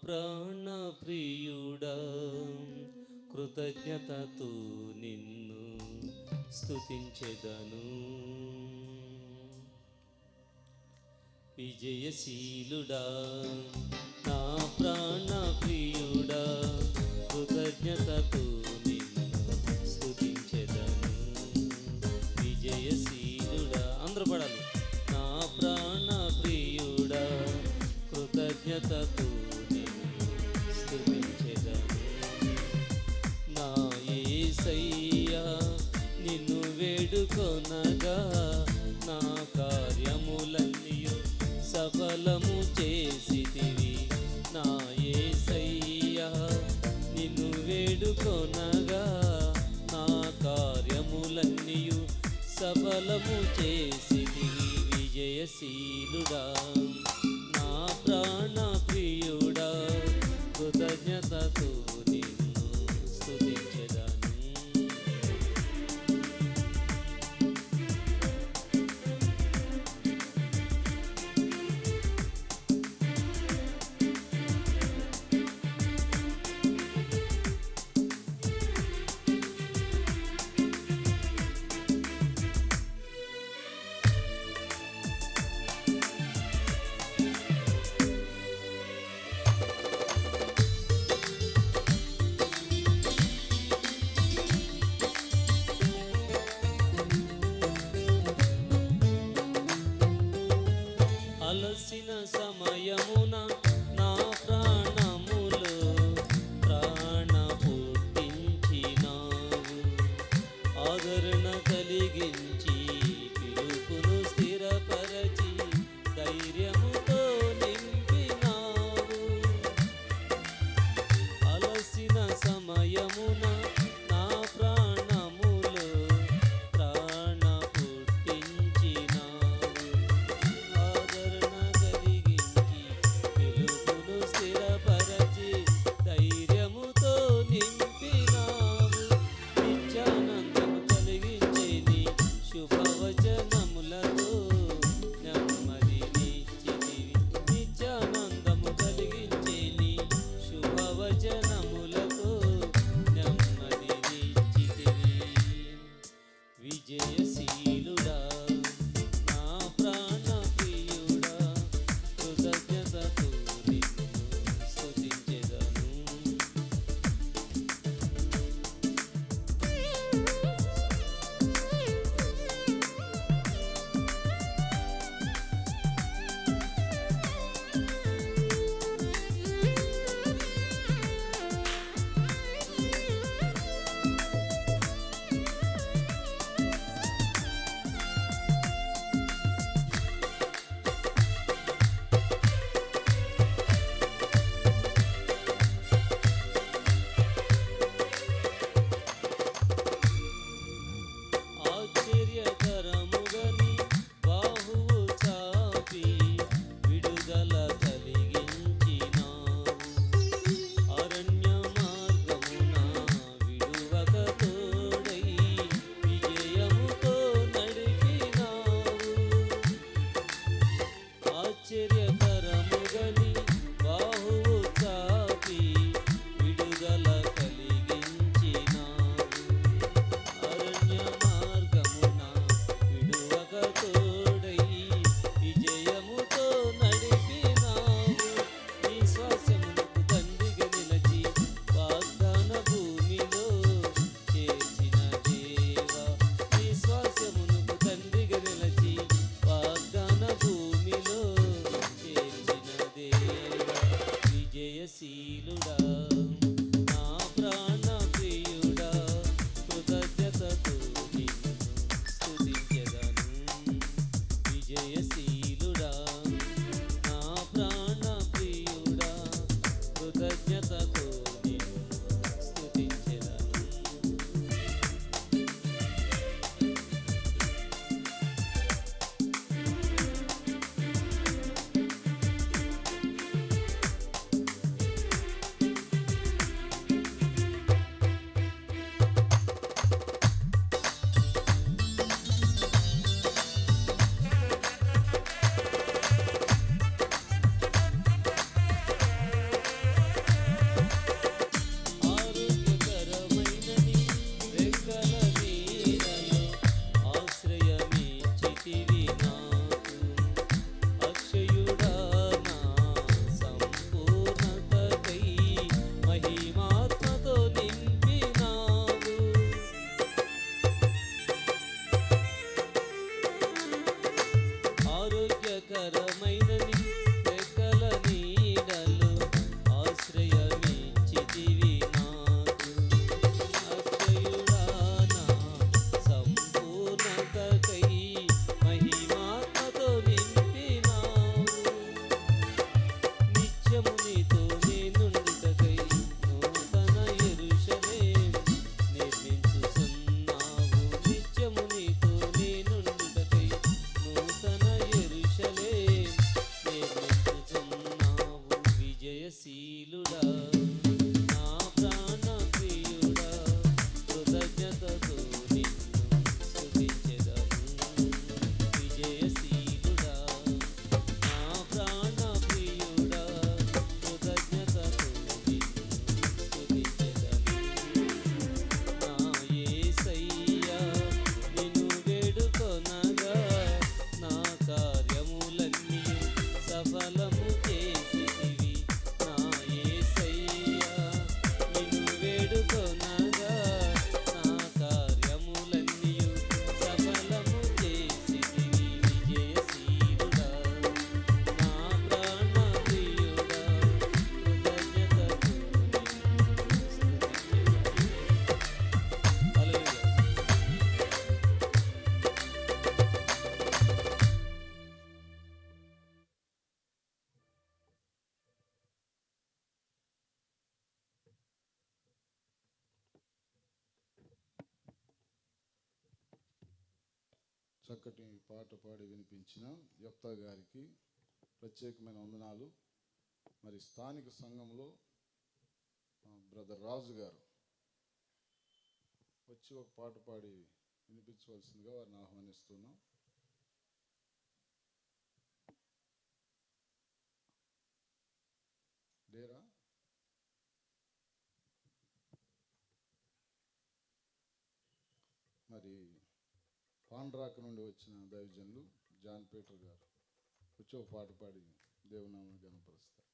ప్రాణ ప్రియుడా కృతజ్ఞతతో నిన్ను స్తుతించెదను. విజయశీలుడా నా ప్రాణ ప్రియుడా కృతజ్ఞతతో నిన్ను స్తుతించెదను. విజయశీలుడా అందరూ పడాలి. నా ప్రాణ ప్రియుడా కృతజ్ఞతతో నిన్ను స్తుతించెదను. నా యేసయ్యా నిన్ను వేడుకొనగా నా కార్యములన్నీయు సఫలము చేసితివి. నా యేసయ్యా నిన్ను వేడుకొనగా నా కార్యములన్నీయు సఫలము చేసితివి. విజయశీలుడా నా ప్రాణ ప్రియుడా కృతజ్ఞతతో నిన్ను స్తుతించెదను. అలసిన సమయమున నా ప్రాణములో ప్రాణ పుట్టించినావు. ఆదరణ కలిగించి పిలుపును స్థిరపరచి ధైర్యముతో నింపినావు. అలసిన సమయమున నా ప్రాణములో ప్రాణ పుట్టించినావు. ఆదరణ కలిగించి పిలుపును స్థిరపరచి ధైర్యముతో నింపినావు. నిత్యానందము కలిగించే నీ శుభవచనములతో నెమ్మదినిచ్చితివి. నిత్యానందము కలిగించే నీ శుభవచనములతో నెమ్మదినిచ్చితివి. విజయశీలుడా నా ప్రాణ ప్రియుడా కృతజ్ఞతతో నిన్ను స్తుతించెదను. ఆశ్చర్యకరముగని బాహువు చాపి విడుదల కలిగించినావు. అరణ్య మార్గమున విడువక తోడై విజయముతో నడిపినావు. ఆశ్చర్యకరముగని బాహువు చాపి విడుదల కలిగించినావు. అరణ్య మార్గమున విడువక తోడై విజయముతో నడిపినావు. నీ శ్వాసమునకు తండ్రిగా నిలచి వాగ్దాన భూమిలో చేర్చిన దేవా. నీ శ్వాసమునకు తండ్రిగా నిలచి వాగ్దాన భూమిలో చేర్చిన దేవా. విజయశీలుడా నా ప్రాణ ప్రియుడా కృతజ్ఞతతో నిన్ను స్తుతించెదను. విజయశీలుడా నా ప్రాణ ప్రియుడా కృతజ్ఞతతో నిన్ను స్తుతించెదను. విజయశీలుడా నా ప్రాణ ప్రియుడా కృతజ్ఞతతో నిన్ను స్తుతించెదను విజయశీలుడా నా ప్రాణ ప్రియుడా కృతజ్ఞతతో నిన్ను స్తుతించెదను నా యేసయ్యా నిన్ను వేడుకొనగా నా కార్యములన్నీ సఫలము చేసితివి నా యేసయ్యా నిన్ను వేడుకొనగా నా కార్యములన్నీ సఫలము చేసితివి విజయశీలుడా నా ప్రాణ ప్రియుడా కృతజ్ఞతతో నిన్ను స్తుతించెదను హల్లెలూయా. చక్కటి పాట పాడి వినిపించిన యెఫ్తా గారికి ప్రత్యేకమైన వందనాలు. మరి స్థానిక సంఘంలో బ్రదర్ రాజు గారు వచ్చి ఒక పాట పాడి వినిపించవలసిందిగా వారిని ఆహ్వానిస్తున్నాం. లేరా? మరి పాండ్రాక నుండి వచ్చిన దైవజనులు జాన్ పీటర్ గారు వచ్చి ఒక పాట పాడి దేవునామాన్ని గణపరుస్తారు.